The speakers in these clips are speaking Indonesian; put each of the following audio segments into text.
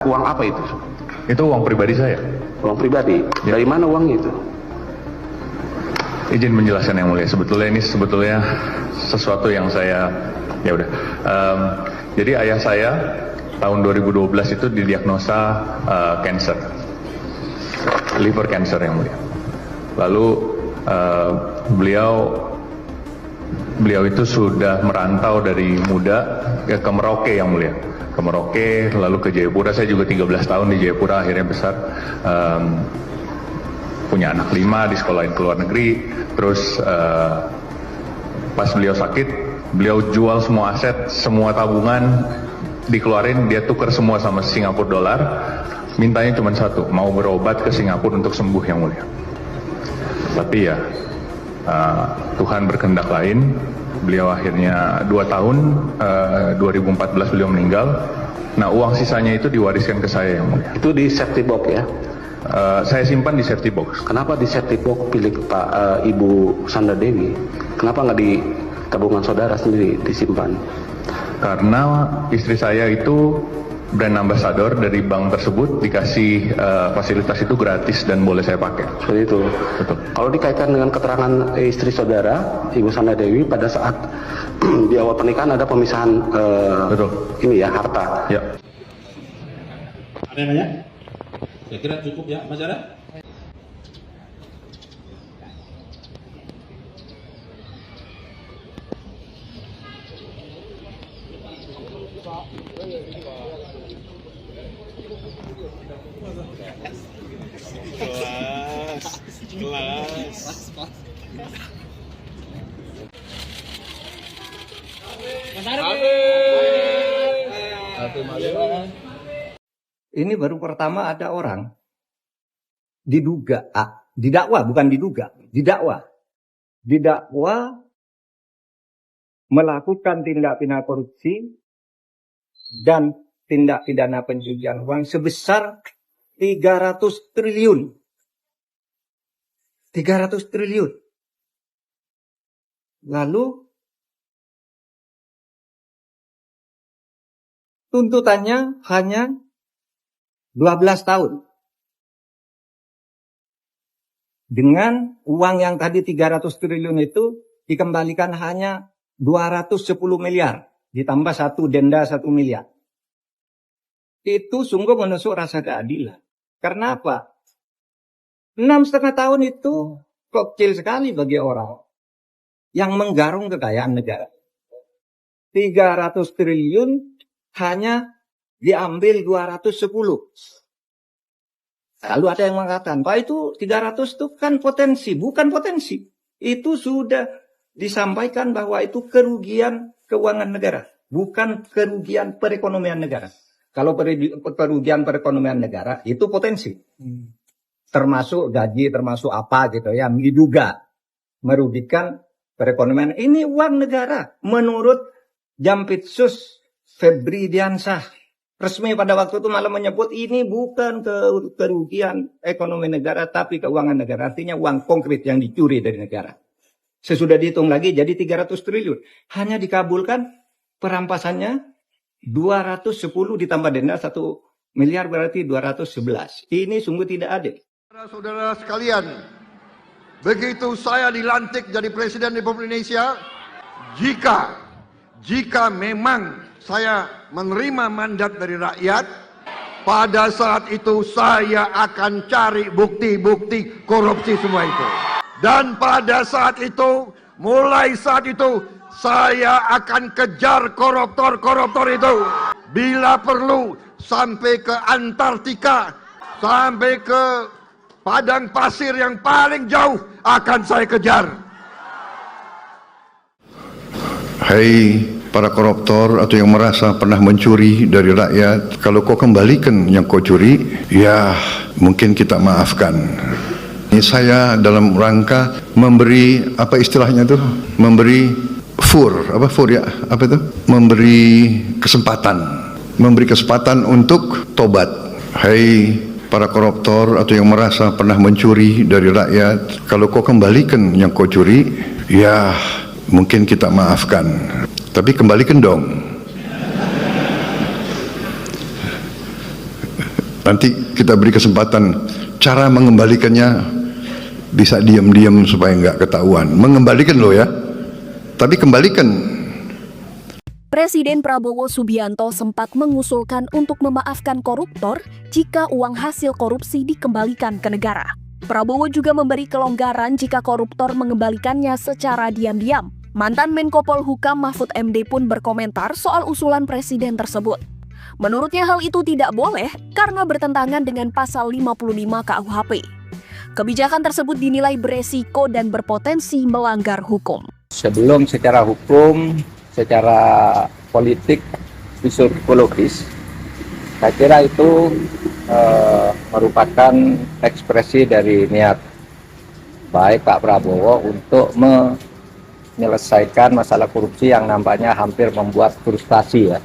Uang apa itu? Itu uang pribadi saya. Uang pribadi? Ya. Dari mana uangnya itu? Izin menjelaskan Yang Mulia. Sebetulnya ini sesuatu yang saya ya udah. Jadi ayah saya tahun 2012 itu didiagnosa cancer, liver cancer Yang Mulia. Lalu beliau itu sudah merantau dari muda ke Merauke Yang Mulia. Ke Merauke, lalu ke Jayapura. Saya juga 13 tahun di Jayapura, akhirnya besar. Punya anak 5, di sekolahin ke luar negeri. Terus pas beliau sakit, beliau jual semua aset, semua tabungan dikeluarin, dia tukar semua sama Singapura dolar. Mintanya cuma satu, mau berobat ke Singapura untuk sembuh Yang Mulia. Tapi ya Tuhan berkehendak lain. Beliau akhirnya 2 tahun, 2014 beliau meninggal. Nah, uang sisanya itu diwariskan ke saya Yang Mulia. Itu di safety box ya? Saya simpan di safety box. Kenapa di safety box pilih Ibu Sandra Dewi? Kenapa nggak di tabungan saudara sendiri disimpan? Karena istri saya itu brand ambassador dari bank tersebut, dikasih fasilitas itu gratis dan boleh saya pakai. Seperti itu. Betul. Kalau dikaitkan dengan keterangan istri saudara, Ibu Sandra Dewi, pada saat di awal pernikahan ada pemisahan Betul. ini ya, harta. Ya. Ada yang nanya? Saya kira cukup ya, Mas Ara? Kelas. Ini baru pertama ada orang didakwa, bukan diduga, didakwa melakukan tindak pidana korupsi dan tindak pidana pencucian uang sebesar 300 triliun. 300 triliun. Lalu tuntutannya hanya 12 tahun. Dengan uang yang tadi 300 triliun itu dikembalikan hanya 210 miliar. Ditambah satu denda 1 miliar. Itu sungguh menusuk rasa keadilan. Karena apa? 6,5 tahun itu kecil sekali bagi orang yang menggarung kekayaan negara. 300 triliun hanya diambil 210. Lalu ada yang mengatakan, Pak, itu 300 itu kan potensi. Bukan potensi. Itu sudah disampaikan bahwa itu kerugian keuangan negara. Bukan kerugian perekonomian negara. Kalau kerugian perekonomian negara, itu potensi. Termasuk gaji, termasuk apa gitu ya. Diduga merugikan perekonomian. Ini uang negara. Menurut Jampitsus Febri Diansah. Resmi pada waktu itu malah menyebut ini bukan kerugian ekonomi negara, tapi keuangan negara. Artinya uang konkret yang dicuri dari negara. Sesudah dihitung lagi jadi 300 triliun. Hanya dikabulkan perampasannya 210 ditambah denda 1 miliar berarti 211. Ini sungguh tidak adil. Saudara-saudara sekalian, begitu saya dilantik jadi Presiden Republik Indonesia, jika memang saya menerima mandat dari rakyat, pada saat itu saya akan cari bukti-bukti korupsi semua itu. Dan pada saat itu, mulai saat itu, saya akan kejar koruptor-koruptor itu. Bila perlu, sampai ke Antartika, sampai ke padang pasir yang paling jauh, akan saya kejar. Hai para koruptor atau yang merasa pernah mencuri dari rakyat, kalau kau kembalikan yang kau curi, ya mungkin kita maafkan. Ini saya dalam rangka memberi, apa istilahnya itu? Memberi kesempatan untuk tobat. Hai para koruptor atau yang merasa pernah mencuri dari rakyat, kalau kau kembalikan yang kau curi, ya mungkin kita maafkan. Tapi kembalikan dong. Nanti kita beri kesempatan cara mengembalikannya bisa diam-diam supaya nggak ketahuan. Mengembalikan loh ya, tapi kembalikan. Presiden Prabowo Subianto sempat mengusulkan untuk memaafkan koruptor jika uang hasil korupsi dikembalikan ke negara. Prabowo juga memberi kelonggaran jika koruptor mengembalikannya secara diam-diam. Mantan Menko Polhukam Mahfud MD pun berkomentar soal usulan presiden tersebut. Menurutnya hal itu tidak boleh karena bertentangan dengan pasal 55 KUHP. Kebijakan tersebut dinilai beresiko dan berpotensi melanggar hukum. Sebelum secara hukum, secara politik, psikologis, saya kira itu merupakan ekspresi dari niat baik Pak Prabowo untuk menyelesaikan masalah korupsi yang nampaknya hampir membuat frustasi ya.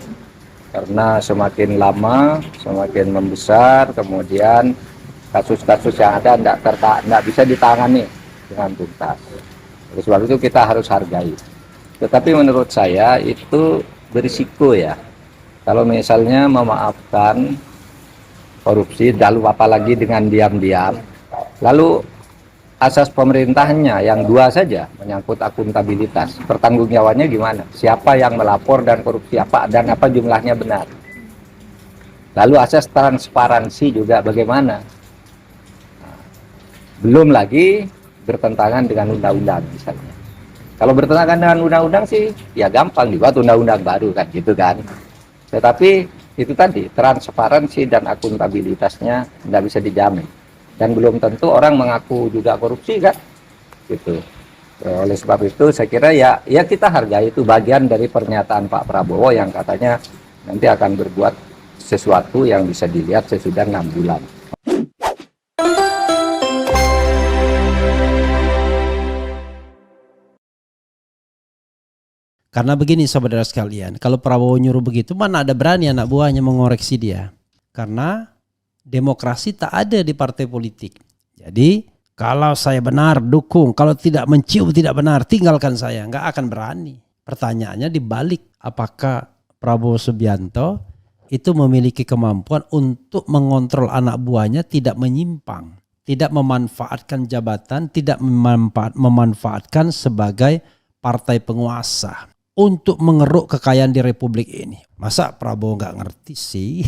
Karena semakin lama, semakin membesar, kemudian kasus-kasus yang ada tidak bisa ditangani dengan tuntas. Oleh sebab itu kita harus hargai. Tetapi menurut saya itu berisiko ya. Kalau misalnya memaafkan korupsi, lalu apalagi dengan diam-diam, lalu asas pemerintahnya yang dua saja menyangkut akuntabilitas, pertanggungjawabannya gimana? Siapa yang melapor dan korupsi apa dan apa jumlahnya benar? Lalu asas transparansi juga bagaimana? Belum lagi bertentangan dengan undang-undang misalnya. Kalau bertentangan dengan undang-undang sih ya gampang dibuat undang-undang baru kan gitu kan. Tetapi itu tadi transparansi dan akuntabilitasnya tidak bisa dijamin. Dan belum tentu orang mengaku juga korupsi kan gitu. Oleh sebab itu saya kira ya kita hargai itu bagian dari pernyataan Pak Prabowo yang katanya nanti akan berbuat sesuatu yang bisa dilihat sesudah 6 bulan. Karena begini saudara sekalian, kalau Prabowo nyuruh begitu mana ada berani anak buahnya mengoreksi dia. Karena demokrasi tak ada di partai politik. Jadi kalau saya benar dukung, kalau tidak mencium tidak benar tinggalkan saya, nggak akan berani. Pertanyaannya dibalik, apakah Prabowo Subianto itu memiliki kemampuan untuk mengontrol anak buahnya tidak menyimpang, tidak memanfaatkan jabatan, tidak memanfaatkan sebagai partai penguasa untuk mengeruk kekayaan di republik ini. Masa Prabowo nggak ngerti sih?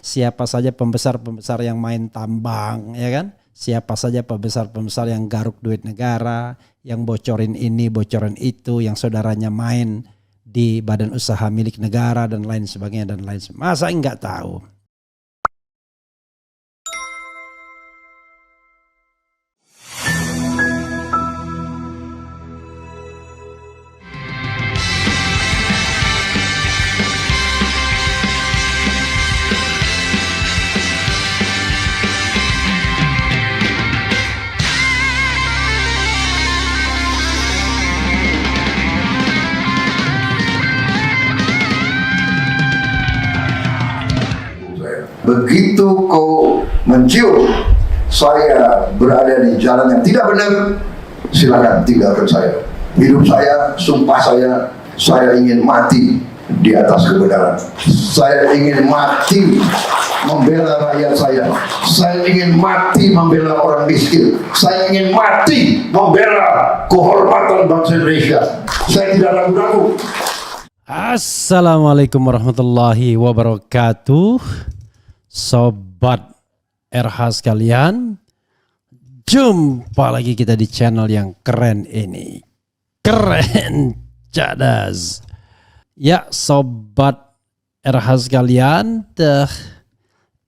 Siapa saja pembesar-pembesar yang main tambang, ya kan? Siapa saja pembesar-pembesar yang garuk duit negara, yang bocorin ini, bocorin itu, yang saudaranya main di badan usaha milik negara dan lain sebagainya dan lain sebagainya. Masa nggak tahu? Begitu kau mencium saya berada di jalan yang tidak benar, silakan tinggalkan saya. Hidup saya, sumpah saya ingin mati di atas kebenaran. Saya ingin mati membela rakyat saya. Saya ingin mati membela orang miskin. Saya ingin mati membela kehormatan bangsa Indonesia. Saya tidak ragu-ragu. Assalamualaikum warahmatullahi wabarakatuh. Sobat RH sekalian, jumpa lagi kita di channel yang keren ini. Keren cadas. Ya sobat RH sekalian,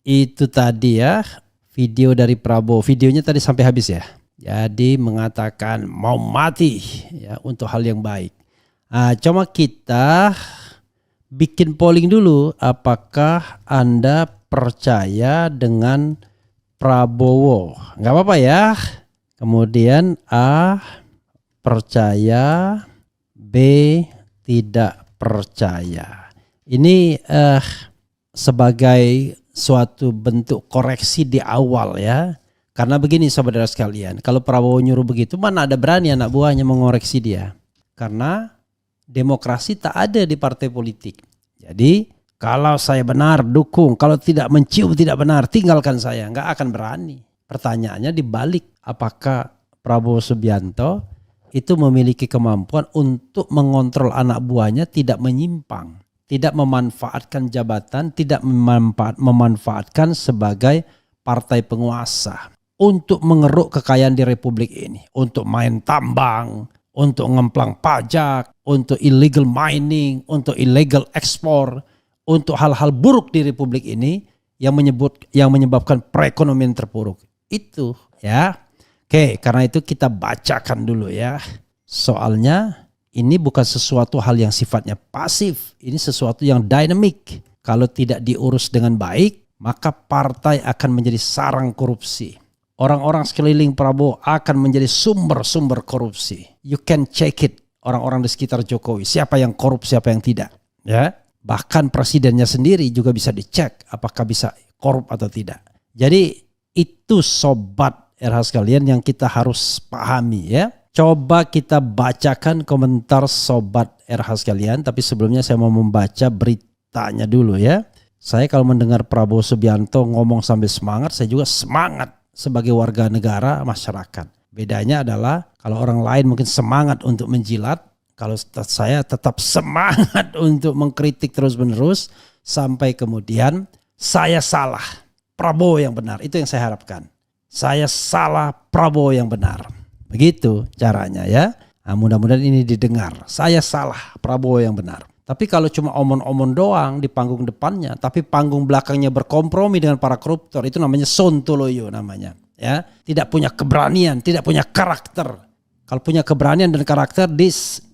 itu tadi ya video dari Prabowo. Videonya tadi sampai habis ya. Jadi mengatakan mau mati ya untuk hal yang baik. Cuma kita bikin polling dulu, apakah Anda percaya dengan Prabowo? Nggak apa-apa ya. Kemudian A, percaya, B, tidak percaya. Ini sebagai suatu bentuk koreksi di awal ya. Karena begini saudara sekalian, kalau Prabowo nyuruh begitu mana ada berani anak buahnya mengoreksi dia. Karena demokrasi tak ada di partai politik. Jadi Kalau saya benar, dukung. Kalau tidak mencium, tidak benar, tinggalkan saya. Nggak akan berani. Pertanyaannya dibalik. Apakah Prabowo Subianto itu memiliki kemampuan untuk mengontrol anak buahnya tidak menyimpang. Tidak memanfaatkan jabatan, tidak memanfaatkan sebagai partai penguasa. Untuk mengeruk kekayaan di Republik ini. Untuk main tambang, untuk ngemplang pajak, untuk illegal mining, untuk illegal ekspor, untuk hal-hal buruk di Republik ini yang menyebabkan perekonomian terpuruk. Itu ya. Oke, karena itu kita bacakan dulu ya. Soalnya ini bukan sesuatu hal yang sifatnya pasif. Ini sesuatu yang dinamik. Kalau tidak diurus dengan baik, maka partai akan menjadi sarang korupsi. Orang-orang sekeliling Prabowo akan menjadi sumber-sumber korupsi. You can check it. Orang-orang di sekitar Jokowi. Siapa yang korup, siapa yang tidak. Ya. Bahkan presidennya sendiri juga bisa dicek apakah bisa korup atau tidak. Jadi itu sobat RH sekalian yang kita harus pahami ya. Coba kita bacakan komentar sobat RH sekalian. Tapi sebelumnya saya mau membaca beritanya dulu ya. Saya kalau mendengar Prabowo Subianto ngomong sambil semangat, saya juga semangat sebagai warga negara masyarakat. Bedanya adalah kalau orang lain mungkin semangat untuk menjilat. Kalau saya tetap semangat untuk mengkritik terus-menerus. Sampai kemudian saya salah, Prabowo yang benar. Itu yang saya harapkan. Saya salah, Prabowo yang benar. Begitu caranya ya. Nah, mudah-mudahan ini didengar. Saya salah, Prabowo yang benar. Tapi kalau cuma omon-omon doang di panggung depannya, tapi panggung belakangnya berkompromi dengan para koruptor, itu namanya sontoloyo namanya. Ya, tidak punya keberanian, tidak punya karakter. Kalau punya keberanian dan karakter,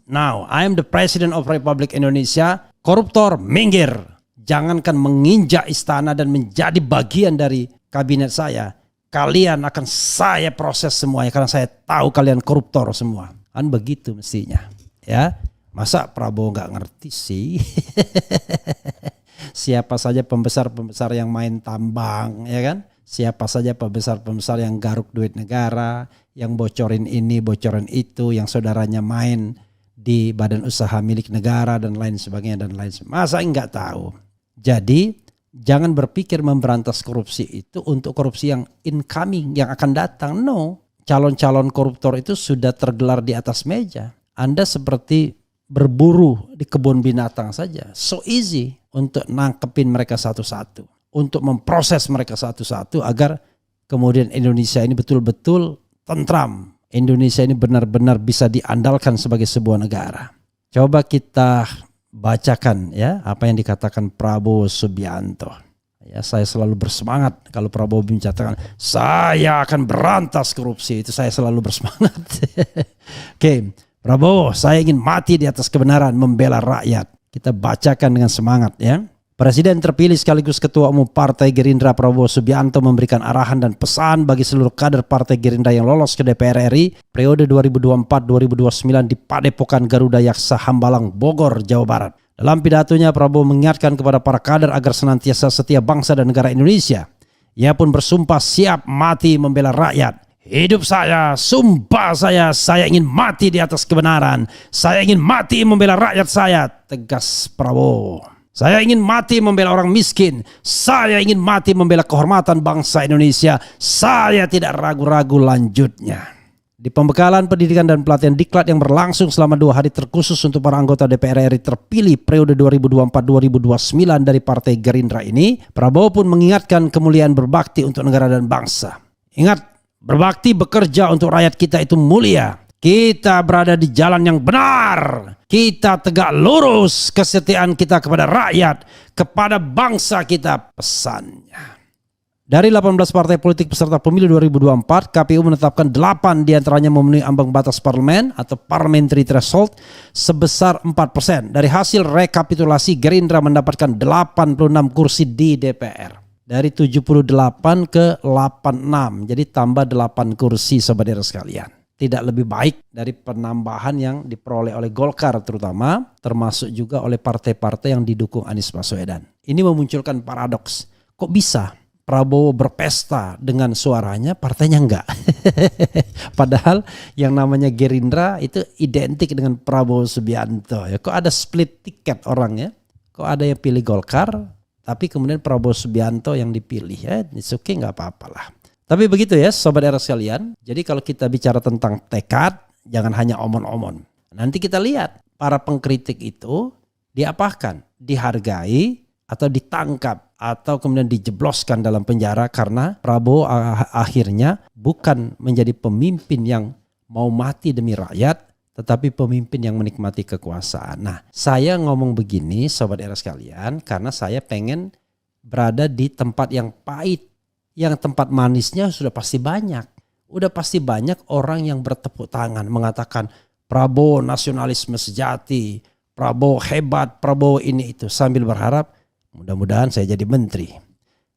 now I am the President of Republik Indonesia. Koruptor minggir. Jangankan menginjak istana dan menjadi bagian dari kabinet saya. Kalian akan saya proses semuanya karena saya tahu kalian koruptor semua. Kan begitu mestinya. Ya, masa Prabowo nggak ngerti sih? Siapa saja pembesar-pembesar yang main tambang, ya kan? Siapa saja pembesar-pembesar yang garuk duit negara, yang bocorin ini, bocorin itu, yang saudaranya main di badan usaha milik negara dan lain sebagainya dan lain sebagainya. Masa nggak tahu? Jadi jangan berpikir memberantas korupsi itu untuk korupsi yang incoming, yang akan datang. No, calon-calon koruptor itu sudah tergelar di atas meja. Anda seperti berburu di kebun binatang saja. So easy untuk nangkepin mereka satu-satu. Untuk memproses mereka satu-satu agar kemudian Indonesia ini betul-betul tentram. Indonesia ini benar-benar bisa diandalkan sebagai sebuah negara. Coba kita bacakan ya apa yang dikatakan Prabowo Subianto. Ya, saya selalu bersemangat kalau Prabowo menyatakan saya akan berantas korupsi, itu saya selalu bersemangat. Oke, Prabowo, saya ingin mati di atas kebenaran, membela rakyat. Kita bacakan dengan semangat ya. Presiden terpilih sekaligus Ketua Umum Partai Gerindra Prabowo Subianto memberikan arahan dan pesan bagi seluruh kader Partai Gerindra yang lolos ke DPR RI periode 2024-2029 di Padepokan Garuda Yaksa Hambalang, Bogor, Jawa Barat. Dalam pidatonya Prabowo mengingatkan kepada para kader agar senantiasa setia bangsa dan negara Indonesia. Ia pun bersumpah siap mati membela rakyat. Hidup saya, sumpah saya ingin mati di atas kebenaran. Saya ingin mati membela rakyat saya, tegas Prabowo. Saya ingin mati membela orang miskin. Saya ingin mati membela kehormatan bangsa Indonesia. Saya tidak ragu-ragu lanjutnya. Di pembekalan pendidikan dan pelatihan diklat yang berlangsung selama 2 hari terkhusus untuk para anggota DPR RI terpilih periode 2024-2029 dari Partai Gerindra ini, Prabowo pun mengingatkan kemuliaan berbakti untuk negara dan bangsa. Ingat, berbakti bekerja untuk rakyat kita itu mulia. Kita berada di jalan yang benar. Kita tegak lurus kesetiaan kita kepada rakyat, kepada bangsa kita, pesannya. Dari 18 partai politik peserta pemilu 2024, KPU menetapkan 8 diantaranya memenuhi ambang batas parlemen atau parliamentary threshold sebesar 4%. Dari hasil rekapitulasi, Gerindra mendapatkan 86 kursi di DPR. Dari 78 ke 86, jadi tambah 8 kursi saudara sekalian. Tidak lebih baik dari penambahan yang diperoleh oleh Golkar terutama, termasuk juga oleh partai-partai yang didukung Anies Baswedan. Ini memunculkan paradoks. Kok bisa Prabowo berpesta dengan suaranya, partainya enggak? Padahal yang namanya Gerindra itu identik dengan Prabowo Subianto. Ya, kok ada split tiket orang ya? kok ada yang pilih Golkar, tapi kemudian Prabowo Subianto yang dipilih ya, it's okay, nggak apa-apa lah. Tapi begitu ya Sobat Era sekalian, jadi kalau kita bicara tentang tekad, jangan hanya omon-omon. Nanti kita lihat para pengkritik itu diapakan, dihargai atau ditangkap atau kemudian dijebloskan dalam penjara karena Prabowo akhirnya bukan menjadi pemimpin yang mau mati demi rakyat, tetapi pemimpin yang menikmati kekuasaan. Nah, saya ngomong begini Sobat Era sekalian karena saya pengen berada di tempat yang pahit. Yang tempat manisnya sudah pasti banyak. Udah pasti banyak orang yang bertepuk tangan mengatakan Prabowo nasionalisme sejati, Prabowo hebat, Prabowo ini itu. Sambil berharap mudah-mudahan saya jadi menteri.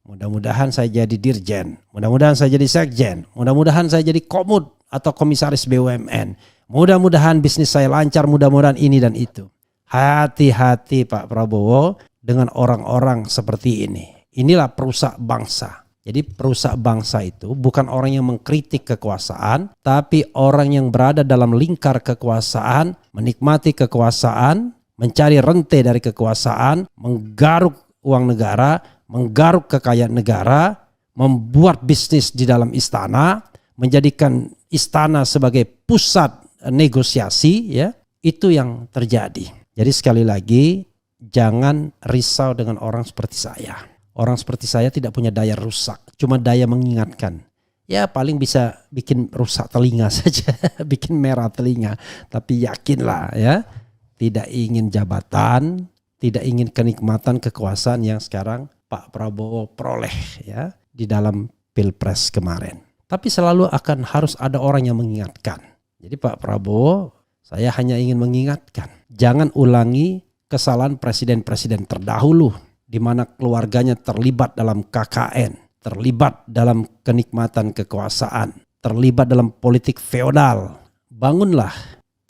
Mudah-mudahan saya jadi dirjen. Mudah-mudahan saya jadi sekjen. Mudah-mudahan saya jadi komut atau komisaris BUMN. Mudah-mudahan bisnis saya lancar, mudah-mudahan ini dan itu. Hati-hati Pak Prabowo dengan orang-orang seperti ini. Inilah perusak bangsa. Jadi perusak bangsa itu bukan orang yang mengkritik kekuasaan, tapi orang yang berada dalam lingkar kekuasaan, menikmati kekuasaan, mencari rente dari kekuasaan, menggaruk uang negara, menggaruk kekayaan negara, membuat bisnis di dalam istana, menjadikan istana sebagai pusat negosiasi, ya, itu yang terjadi. Jadi sekali lagi jangan risau dengan orang seperti saya. Orang seperti saya tidak punya daya rusak, cuma daya mengingatkan. Ya paling bisa bikin rusak telinga saja, bikin merah telinga. Tapi yakinlah ya, tidak ingin jabatan, tidak ingin kenikmatan kekuasaan yang sekarang Pak Prabowo peroleh ya di dalam Pilpres kemarin. Tapi selalu akan harus ada orang yang mengingatkan. Jadi Pak Prabowo, saya hanya ingin mengingatkan, jangan ulangi kesalahan presiden-presiden terdahulu di mana keluarganya terlibat dalam KKN, terlibat dalam kenikmatan kekuasaan, terlibat dalam politik feodal. Bangunlah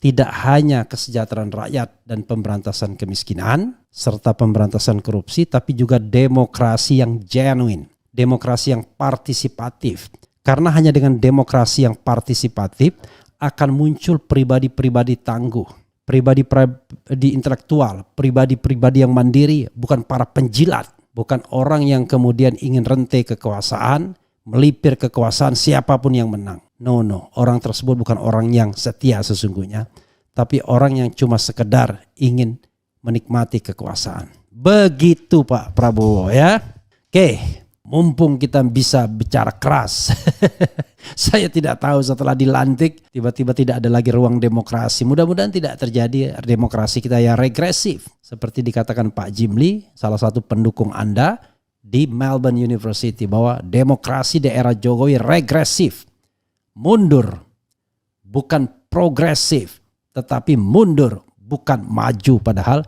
tidak hanya kesejahteraan rakyat dan pemberantasan kemiskinan serta pemberantasan korupsi, tapi juga demokrasi yang genuine, demokrasi yang partisipatif. Karena hanya dengan demokrasi yang partisipatif akan muncul pribadi-pribadi tangguh, pribadi-pribadi intelektual, pribadi-pribadi yang mandiri, bukan para penjilat, bukan orang yang kemudian ingin rente kekuasaan, melipir kekuasaan siapapun yang menang. No, orang tersebut bukan orang yang setia sesungguhnya, tapi orang yang cuma sekedar ingin menikmati kekuasaan. Begitu Pak Prabowo ya. Oke, mumpung kita bisa bicara keras. Saya tidak tahu setelah dilantik tiba-tiba tidak ada lagi ruang demokrasi. Mudah-mudahan tidak terjadi demokrasi kita yang regresif. Seperti dikatakan Pak Jim Lee, salah satu pendukung Anda di Melbourne University, bahwa demokrasi di era Jokowi regresif. Mundur, bukan progresif, tetapi mundur, bukan maju. Padahal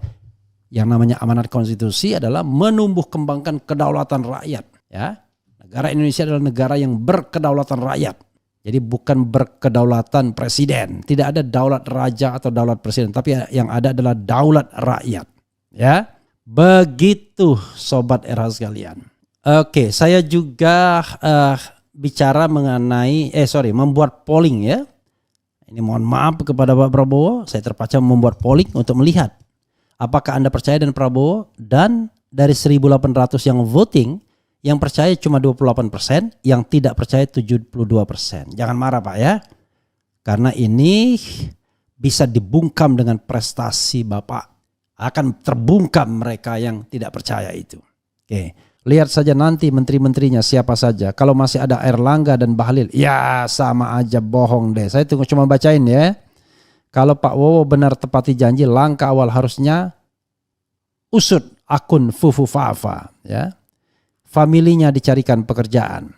yang namanya amanat konstitusi adalah menumbuh kembangkan kedaulatan rakyat. Ya, negara Indonesia adalah negara yang berkedaulatan rakyat. Jadi bukan berkedaulatan presiden. Tidak ada daulat raja atau daulat presiden, tapi yang ada adalah daulat rakyat. Ya, begitu Sobat Era sekalian. Oke, saya juga bicara mengenai membuat polling ya. Ini mohon maaf kepada Pak Prabowo, saya terpaksa membuat polling untuk melihat apakah Anda percaya dengan Prabowo, dan dari 1.800 yang voting, yang percaya cuma 28%, yang tidak percaya 72%. Jangan marah Pak ya. Karena ini bisa dibungkam dengan prestasi Bapak. Akan terbungkam mereka yang tidak percaya itu. Oke, lihat saja nanti menteri-menterinya siapa saja. Kalau masih ada Erlangga dan Bahlil, ya sama aja bohong deh. Saya tunggu cuma bacain ya. Kalau Pak Wowo benar tepati janji, langkah awal harusnya usut akun Fufu Fafa ya. Familinya dicarikan pekerjaan.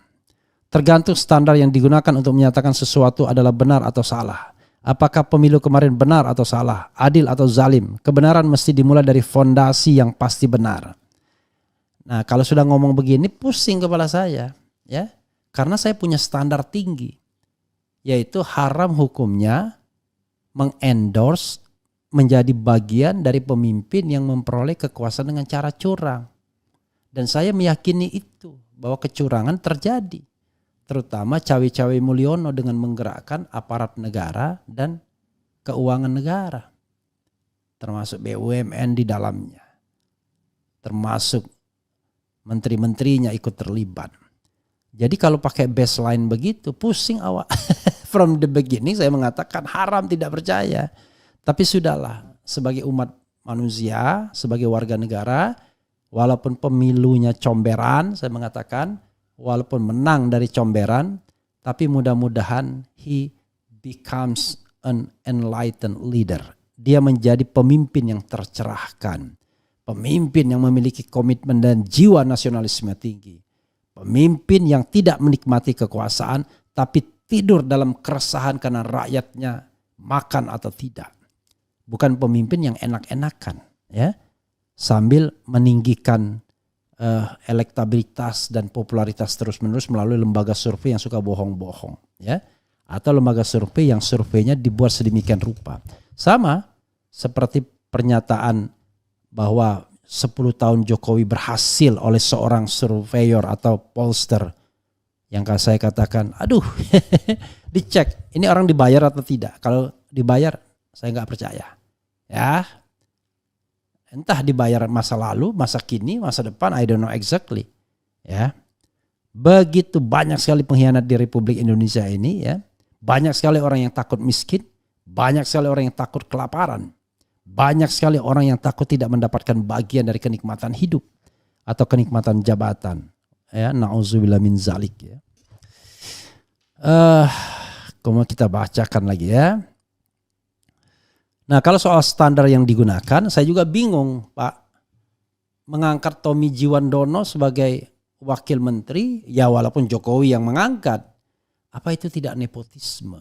Tergantung standar yang digunakan untuk menyatakan sesuatu adalah benar atau salah. Apakah pemilu kemarin benar atau salah, adil atau zalim? Kebenaran mesti dimulai dari fondasi yang pasti benar. Nah, kalau sudah ngomong begini pusing kepala saya, ya. Karena saya punya standar tinggi, yaitu haram hukumnya mengendorse menjadi bagian dari pemimpin yang memperoleh kekuasaan dengan cara curang. Dan saya meyakini itu, bahwa kecurangan terjadi. Terutama cawe-cawe Mulyono dengan menggerakkan aparat negara dan keuangan negara. Termasuk BUMN di dalamnya. termasuk menteri-menterinya ikut terlibat. Jadi kalau pakai baseline begitu, pusing awak. From the beginning saya mengatakan haram, tidak percaya. Tapi sudahlah, sebagai umat manusia, sebagai warga negara, walaupun pemilunya comberan, saya mengatakan, walaupun menang dari comberan, tapi mudah-mudahan he becomes an enlightened leader. Dia menjadi pemimpin yang tercerahkan. Pemimpin yang memiliki komitmen dan jiwa nasionalisme tinggi. Pemimpin yang tidak menikmati kekuasaan, tapi tidur dalam keresahan karena rakyatnya makan atau tidak. Bukan pemimpin yang enak-enakan, ya, sambil meninggikan elektabilitas dan popularitas terus-menerus melalui lembaga survei yang suka bohong-bohong, ya, atau lembaga survei yang surveinya dibuat sedemikian rupa. Sama seperti pernyataan bahwa 10 tahun Jokowi berhasil oleh seorang surveyor atau pollster yang saya katakan, aduh, dicek ini orang dibayar atau tidak. Kalau dibayar saya nggak percaya, ya. Entah dibayar masa lalu, masa kini, masa depan, I don't know exactly, ya. Begitu banyak sekali pengkhianat di Republik Indonesia ini, ya. Banyak sekali orang yang takut miskin, banyak sekali orang yang takut kelaparan. Banyak sekali orang yang takut tidak mendapatkan bagian dari kenikmatan hidup atau kenikmatan jabatan. Ya, na'udzubillah min zalik, ya. Kemudian kita bacakan lagi, ya. Nah, kalau soal standar yang digunakan, saya juga bingung, Pak. Mengangkat Tommy Jiwandono sebagai wakil menteri, ya walaupun Jokowi yang mengangkat, apa itu tidak nepotisme?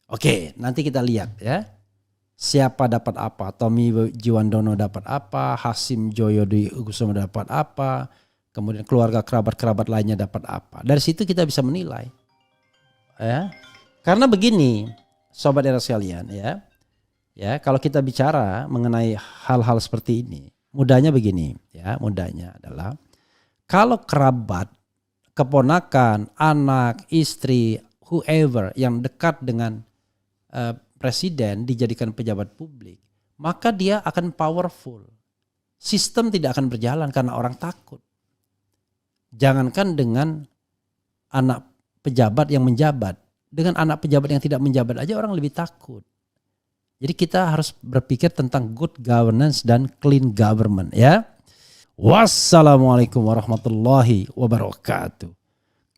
Oke, nanti kita lihat, ya. Siapa dapat apa? Tommy Jiwandono dapat apa? Hasim Joyokusumo dapat apa? Kemudian keluarga kerabat-kerabat lainnya dapat apa? Dari situ kita bisa menilai. Ya. Karena begini, sobat era sekalian, ya. Ya, kalau kita bicara mengenai hal-hal seperti ini, mudahnya begini, ya. Mudahnya adalah kalau kerabat, keponakan, anak, istri, whoever yang dekat dengan presiden dijadikan pejabat publik, maka dia akan powerful. Sistem tidak akan berjalan karena orang takut. Jangankan dengan anak pejabat yang menjabat, dengan anak pejabat yang tidak menjabat aja orang lebih takut. Jadi kita harus berpikir tentang good governance dan clean government, ya. Wassalamualaikum warahmatullahi wabarakatuh.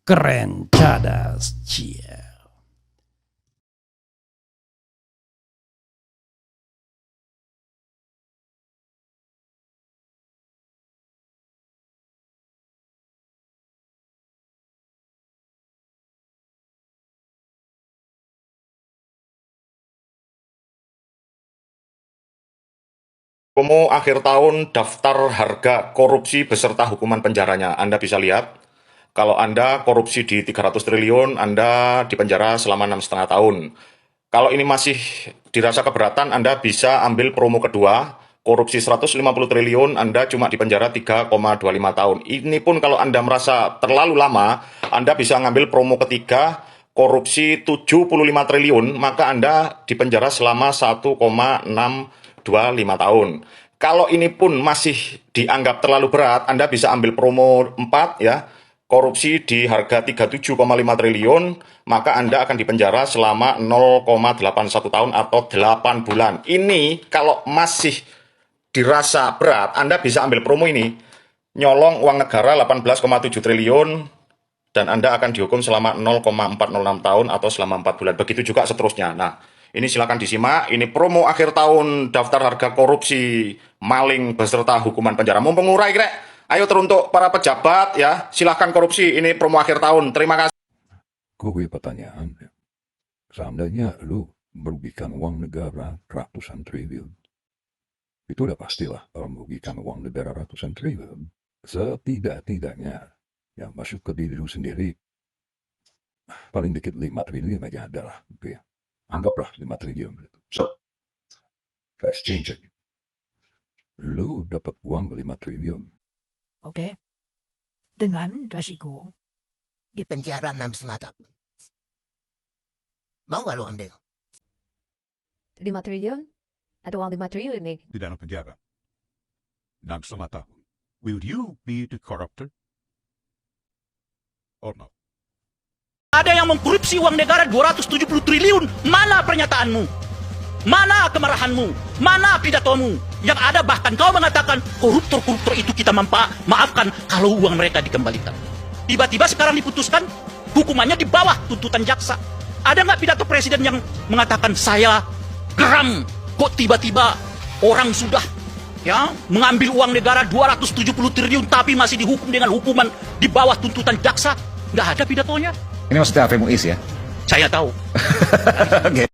Keren, cadas, cia. Promo akhir tahun daftar harga korupsi beserta hukuman penjaranya. Anda bisa lihat, kalau Anda korupsi di 300 triliun, Anda dipenjara selama 6,5 tahun. Kalau ini masih dirasa keberatan, Anda bisa ambil promo kedua, korupsi 150 triliun, Anda cuma dipenjara 3,25 tahun. Ini pun kalau Anda merasa terlalu lama, Anda bisa ngambil promo ketiga, korupsi 75 triliun, maka Anda dipenjara selama 1,625 tahun. Kalau ini pun masih dianggap terlalu berat, Anda bisa ambil promo 4, ya, korupsi di harga 37,5 triliun, maka Anda akan dipenjara selama 0,81 tahun atau 8 bulan. Ini kalau masih dirasa berat, Anda bisa ambil promo ini, nyolong uang negara 18,7 triliun, dan Anda akan dihukum selama 0,406 tahun atau selama 4 bulan. Begitu juga seterusnya. Nah, ini silakan disimak. Ini promo akhir tahun daftar harga korupsi maling beserta hukuman penjara. Mumpung ngurai, Grek. Ayo teruntuk para pejabat, ya. Silahkan korupsi. Ini promo akhir tahun. Terima kasih. Gue pertanyaan, seandainya lu merugikan uang negara ratusan triliun, itu udah pastilah kalau merugikan uang negara ratusan triliun, setidak-tidaknya yang masuk ke diri lu sendiri, paling dikit 5 triliun aja adalah, gitu ya. Anggaplah 5 triliun. So, let's change it. Lu dapat uang 5 triliun. Oke. Dengan resiko di penjara 6,5 tahun. Mau gak lu ambil? 5 triliun? Ada uang 5 triliun nih. Di dalam penjara 6,5 tahun. will you be the corruptor or not? Ada yang mengkorupsi uang negara 270 triliun. Mana pernyataanmu? Mana kemarahanmu? Mana pidatomu? Yang ada bahkan kau mengatakan koruptor-koruptor itu kita maafkan kalau uang mereka dikembalikan. Tiba-tiba sekarang diputuskan hukumannya di bawah tuntutan jaksa. Ada nggak pidato presiden yang mengatakan saya geram kok tiba-tiba orang sudah mengambil uang negara 270 triliun tapi masih dihukum dengan hukuman di bawah tuntutan jaksa? Nggak ada pidatonya. Ini maksudnya Afem Muiz ya? Saya tahu.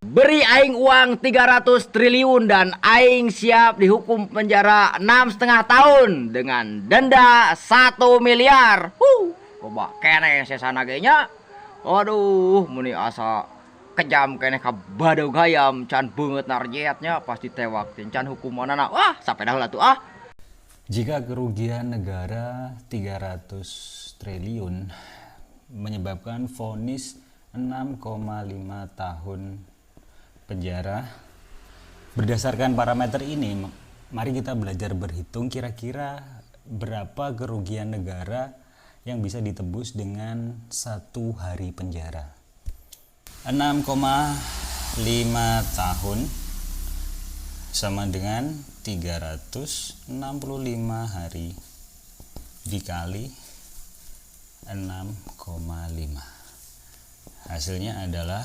Beri aing uang 300 triliun dan aing siap dihukum penjara 6,5 tahun dengan denda 1 miliar. Coba kene sesana genya. Aduh, muni asa kejam kene ka badau gayam can beungeut narjetnya pasti tewak can hukumanana. Wah, sampai dah lah tuh ah. Jika kerugian negara 300 triliun menyebabkan vonis 6,5 tahun penjara. Berdasarkan parameter ini, mari kita belajar berhitung kira-kira berapa kerugian negara yang bisa ditebus dengan 1 hari penjara. 6,5 tahun sama dengan 365 hari dikali 6,5. Hasilnya adalah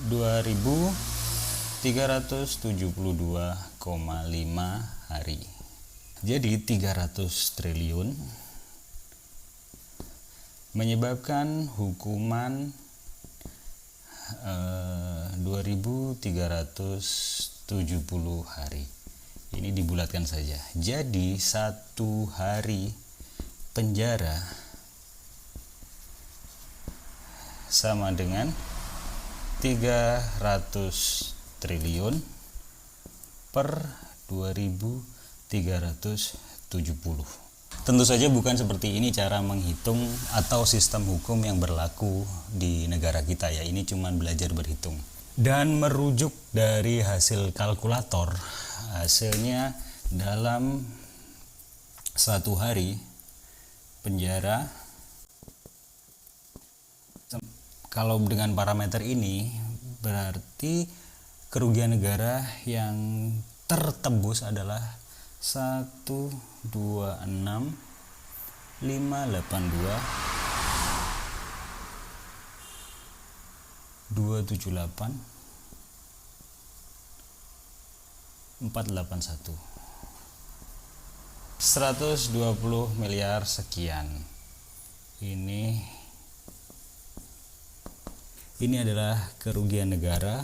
2.372,5 hari. Jadi 300 triliun menyebabkan hukuman 2.370 hari. Ini dibulatkan saja. Jadi 1 hari penjara sama dengan 300 triliun per 2.370. Tentu saja bukan seperti ini cara menghitung atau sistem hukum yang berlaku di negara kita ya. Ini cuma belajar berhitung. Dan merujuk dari hasil kalkulator, hasilnya dalam 1 hari penjara, kalau dengan parameter ini berarti kerugian negara yang tertebus adalah 126.582.278.481 120 miliar sekian. Ini adalah kerugian negara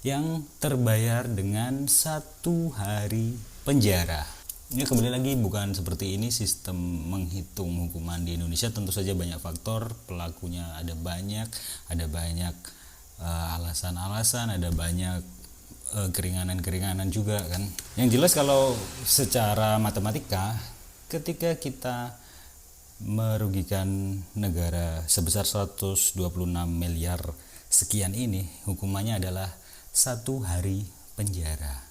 yang terbayar dengan 1 hari penjara. Ini kembali lagi bukan seperti ini sistem menghitung hukuman di Indonesia. Tentu saja banyak faktor, pelakunya ada banyak alasan-alasan, ada banyak keringanan-keringanan juga kan. Yang jelas kalau secara matematika, ketika kita merugikan negara sebesar 126 miliar sekian ini, hukumannya adalah 1 hari penjara.